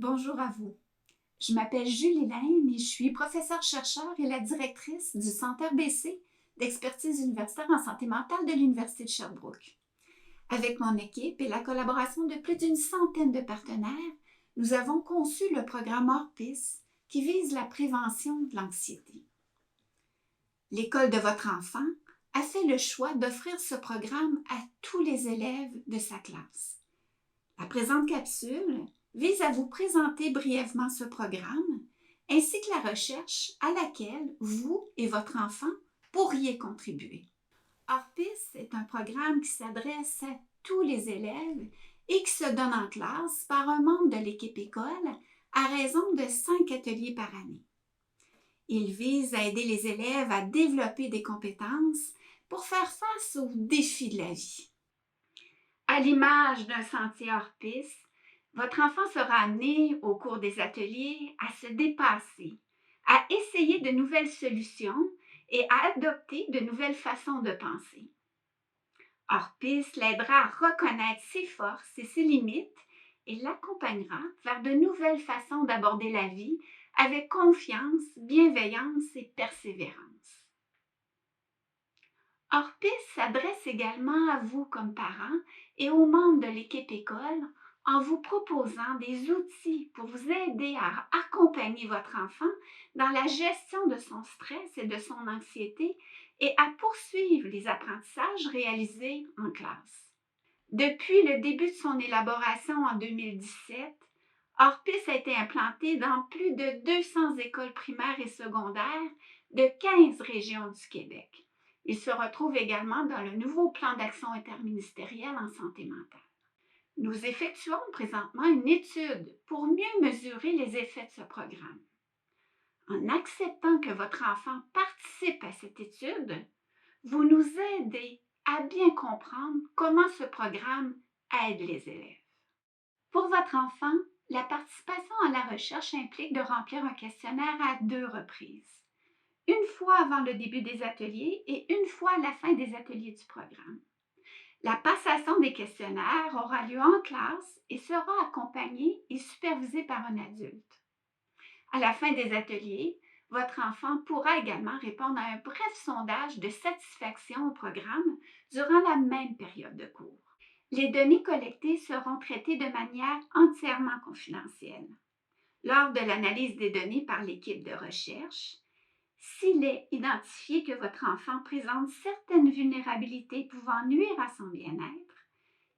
Bonjour à vous. Je m'appelle Julie Laine et je suis professeure-chercheur et la directrice du Centre RBC d'expertise universitaire en santé mentale de l'Université de Sherbrooke. Avec mon équipe et la collaboration de plus d'une centaine de partenaires, nous avons conçu le programme Orpis qui vise la prévention de l'anxiété. L'école de votre enfant a fait le choix d'offrir ce programme à tous les élèves de sa classe. La présente capsule vise à vous présenter brièvement ce programme ainsi que la recherche à laquelle vous et votre enfant pourriez contribuer. Orpis est un programme qui s'adresse à tous les élèves et qui se donne en classe par un membre de l'équipe école à raison de 5 ateliers par année. Il vise à aider les élèves à développer des compétences pour faire face aux défis de la vie. À l'image d'un sentier Orpis, votre enfant sera amené au cours des ateliers à se dépasser, à essayer de nouvelles solutions et à adopter de nouvelles façons de penser. Orpis l'aidera à reconnaître ses forces et ses limites et l'accompagnera vers de nouvelles façons d'aborder la vie avec confiance, bienveillance et persévérance. Orpis s'adresse également à vous comme parents et aux membres de l'équipe école en vous proposant des outils pour vous aider à accompagner votre enfant dans la gestion de son stress et de son anxiété et à poursuivre les apprentissages réalisés en classe. Depuis le début de son élaboration en 2017, Orpis a été implanté dans plus de 200 écoles primaires et secondaires de 15 régions du Québec. Il se retrouve également dans le nouveau plan d'action interministériel en santé mentale. Nous effectuons présentement une étude pour mieux mesurer les effets de ce programme. En acceptant que votre enfant participe à cette étude, vous nous aidez à bien comprendre comment ce programme aide les élèves. Pour votre enfant, la participation à la recherche implique de remplir un questionnaire à 2 reprises. Une fois avant le début des ateliers et une fois à la fin des ateliers du programme. La passation des questionnaires aura lieu en classe et sera accompagnée et supervisée par un adulte. À la fin des ateliers, votre enfant pourra également répondre à un bref sondage de satisfaction au programme durant la même période de cours. Les données collectées seront traitées de manière entièrement confidentielle. Lors de l'analyse des données par l'équipe de recherche, s'il est identifié que votre enfant présente certaines vulnérabilités pouvant nuire à son bien-être,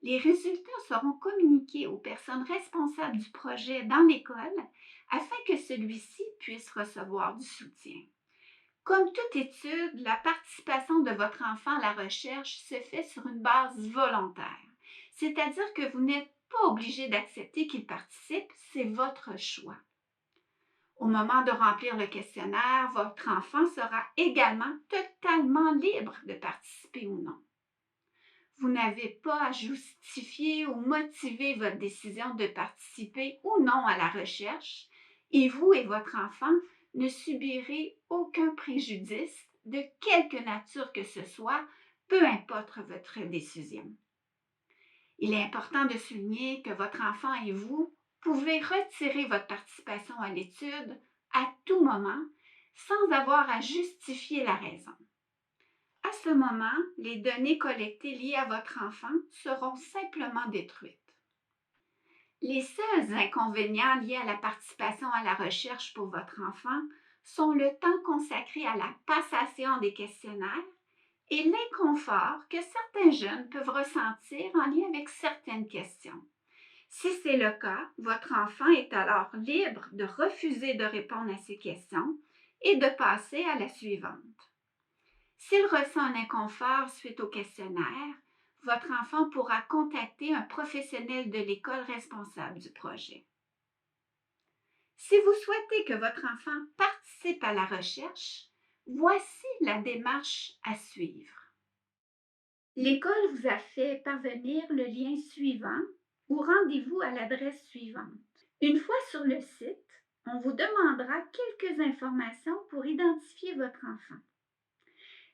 les résultats seront communiqués aux personnes responsables du projet dans l'école afin que celui-ci puisse recevoir du soutien. Comme toute étude, la participation de votre enfant à la recherche se fait sur une base volontaire, c'est-à-dire que vous n'êtes pas obligé d'accepter qu'il participe, c'est votre choix. Au moment de remplir le questionnaire, votre enfant sera également totalement libre de participer ou non. Vous n'avez pas à justifier ou motiver votre décision de participer ou non à la recherche et vous et votre enfant ne subirez aucun préjudice de quelque nature que ce soit, peu importe votre décision. Il est important de souligner que votre enfant et vous pouvez retirer votre participation à l'étude à tout moment sans avoir à justifier la raison. À ce moment, les données collectées liées à votre enfant seront simplement détruites. Les seuls inconvénients liés à la participation à la recherche pour votre enfant sont le temps consacré à la passation des questionnaires et l'inconfort que certains jeunes peuvent ressentir en lien avec certaines questions. Si c'est le cas, votre enfant est alors libre de refuser de répondre à ces questions et de passer à la suivante. S'il ressent un inconfort suite au questionnaire, votre enfant pourra contacter un professionnel de l'école responsable du projet. Si vous souhaitez que votre enfant participe à la recherche, voici la démarche à suivre. L'école vous a fait parvenir le lien suivant ou rendez-vous à l'adresse suivante. Une fois sur le site, on vous demandera quelques informations pour identifier votre enfant.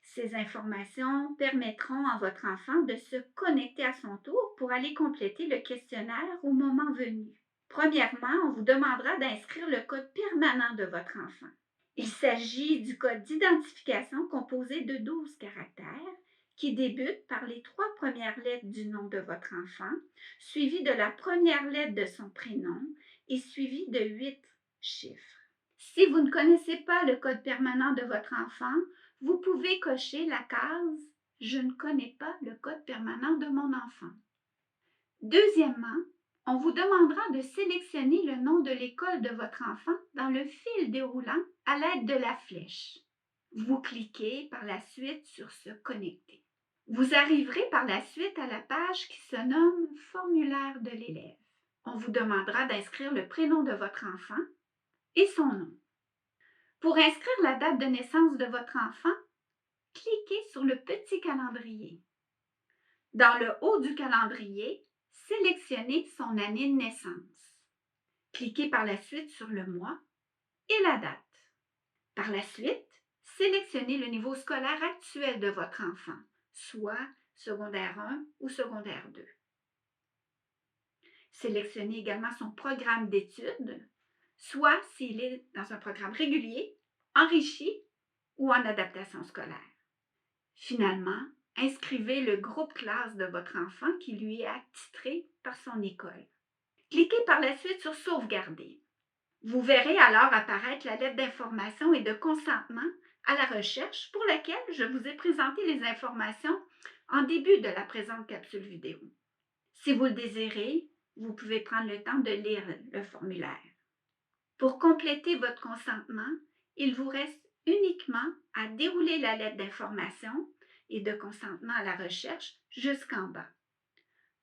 Ces informations permettront à votre enfant de se connecter à son tour pour aller compléter le questionnaire au moment venu. Premièrement, on vous demandera d'inscrire le code permanent de votre enfant. Il s'agit du code d'identification composé de 12 caractères qui débute par les 3 premières lettres du nom de votre enfant, suivi de la première lettre de son prénom et suivi de 8 chiffres. Si vous ne connaissez pas le code permanent de votre enfant, vous pouvez cocher la case « Je ne connais pas le code permanent de mon enfant ». Deuxièmement, on vous demandera de sélectionner le nom de l'école de votre enfant dans le fil déroulant à l'aide de la flèche. Vous cliquez par la suite sur « Se connecter ». Vous arriverez par la suite à la page qui se nomme « Formulaire de l'élève ». On vous demandera d'inscrire le prénom de votre enfant et son nom. Pour inscrire la date de naissance de votre enfant, cliquez sur le petit calendrier. Dans le haut du calendrier, sélectionnez son année de naissance. Cliquez par la suite sur le mois et la date. Par la suite, sélectionnez le niveau scolaire actuel de votre enfant, soit secondaire 1 ou secondaire 2. Sélectionnez également son programme d'études, soit s'il est dans un programme régulier, enrichi ou en adaptation scolaire. Finalement, inscrivez le groupe classe de votre enfant qui lui est attitré par son école. Cliquez par la suite sur « Sauvegarder ». Vous verrez alors apparaître la lettre d'information et de consentement à la recherche pour laquelle je vous ai présenté les informations en début de la présente capsule vidéo. Si vous le désirez, vous pouvez prendre le temps de lire le formulaire. Pour compléter votre consentement, il vous reste uniquement à dérouler la lettre d'information et de consentement à la recherche jusqu'en bas.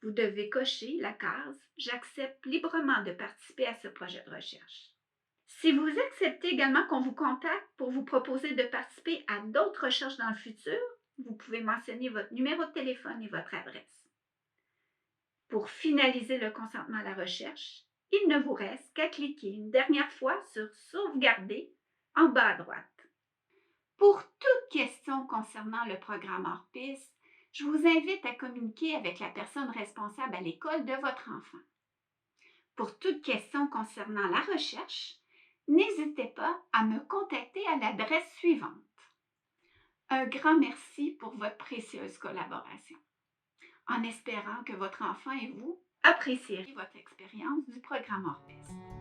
Vous devez cocher la case « J'accepte librement de participer à ce projet de recherche ». Si vous acceptez également qu'on vous contacte pour vous proposer de participer à d'autres recherches dans le futur, vous pouvez mentionner votre numéro de téléphone et votre adresse. Pour finaliser le consentement à la recherche, il ne vous reste qu'à cliquer une dernière fois sur « Sauvegarder » en bas à droite. Pour toute question concernant le programme hors-piste, je vous invite à communiquer avec la personne responsable à l'école de votre enfant. Pour toute question concernant la recherche, n'hésitez pas à me contacter à l'adresse suivante. Un grand merci pour votre précieuse collaboration, en espérant que votre enfant et vous apprécierez votre expérience du programme hors-piste.